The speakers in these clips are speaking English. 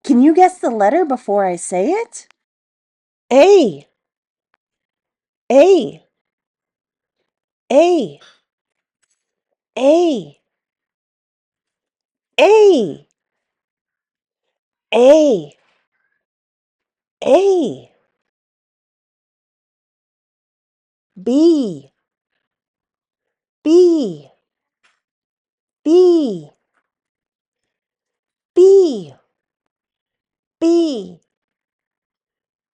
Can you guess the letter before I say it? A. A. A. A. A. A. A. B. B. B. B. B.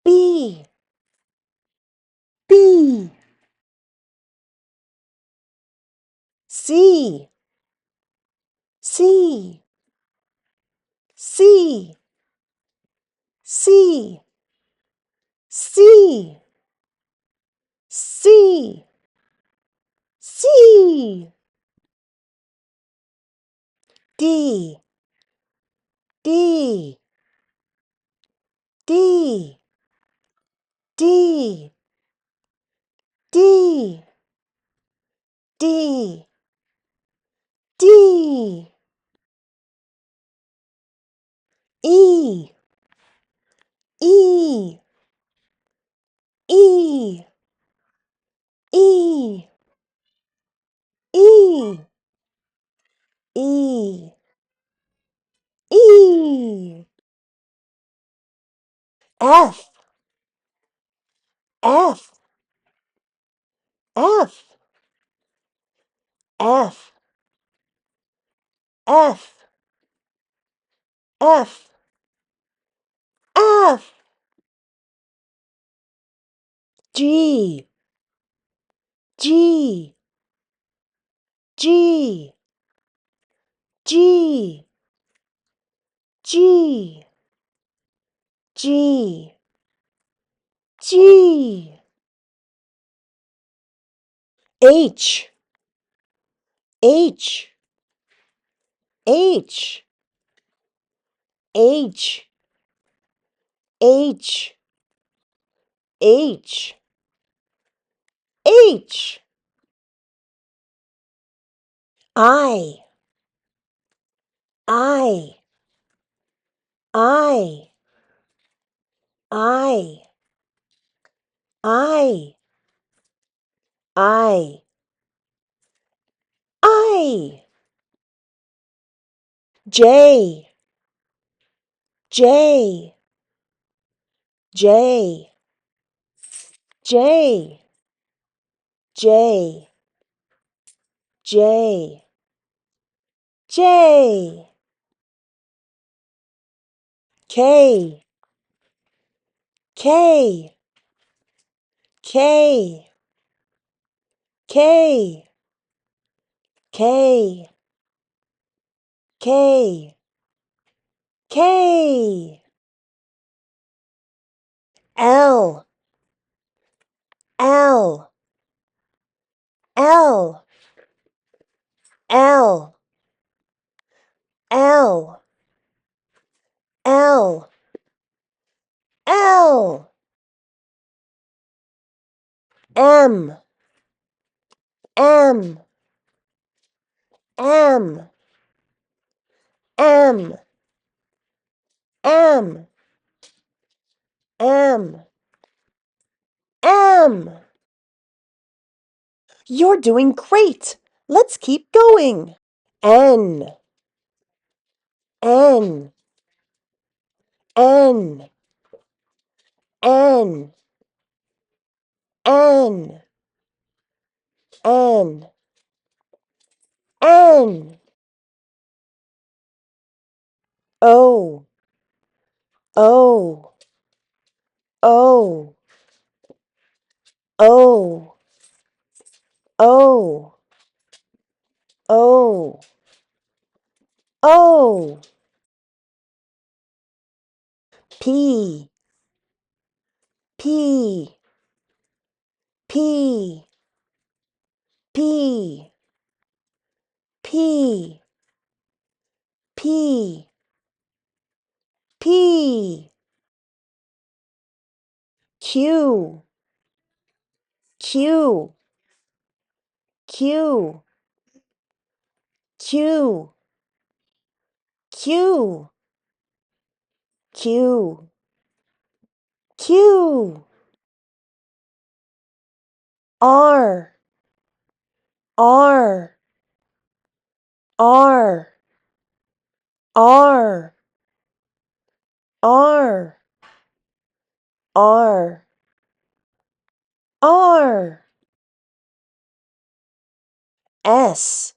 B. B. C. C. C. C. C. C. C. D. D. D. D. D. D. D. E. E. E. E. E. E. E. F. F. F. F. F. F. F. G. G. G. G. G. G. G. H. H. H. H. H. H. H. I. I. I. I. I. I. I. J. J. J. J. J. J. J. K. K. K. K. K. K. K. L. L. L. L. L. L. L. M. M. M. M. M. M. M. You're doing great. Let's keep going. N. N. N. N. N. N. N. O. O. O. O. O. O. O. P. P. P. P. P. P. P. Q. Q. Q. Q. Q. Q, Q, R, R, R, R, R, R, R, S,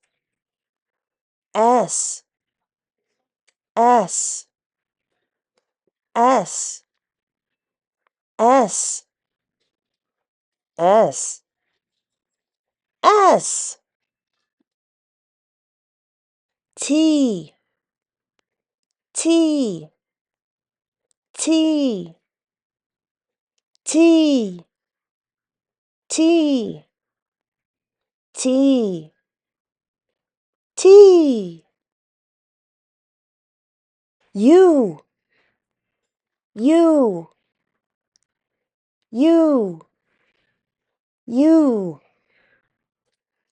S, S, S, S, S, S, T, T, T, T, T, T, T, U, U, U, U,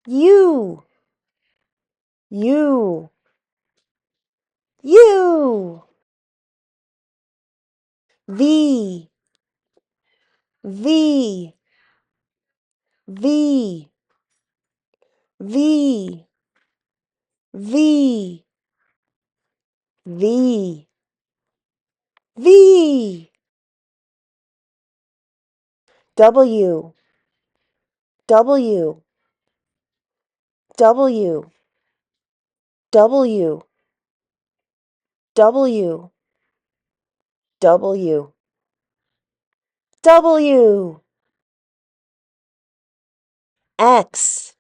U, U, U, V, V, V, V, V, V, V, W, W, W, W, W, W, W, X,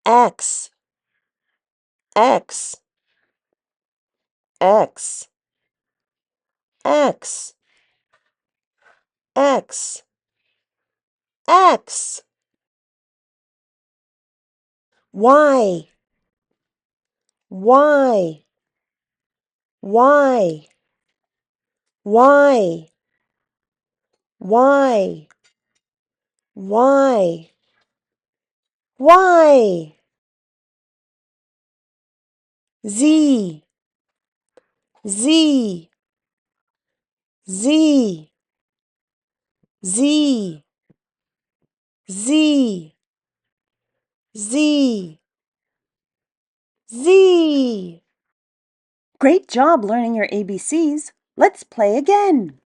X, X, X, X, X, X, Y, Y, Y, Y, Y, Y, Y, Z, Z, Z, Z, Z, Z, Z. Great job learning your ABCs. Let's play again.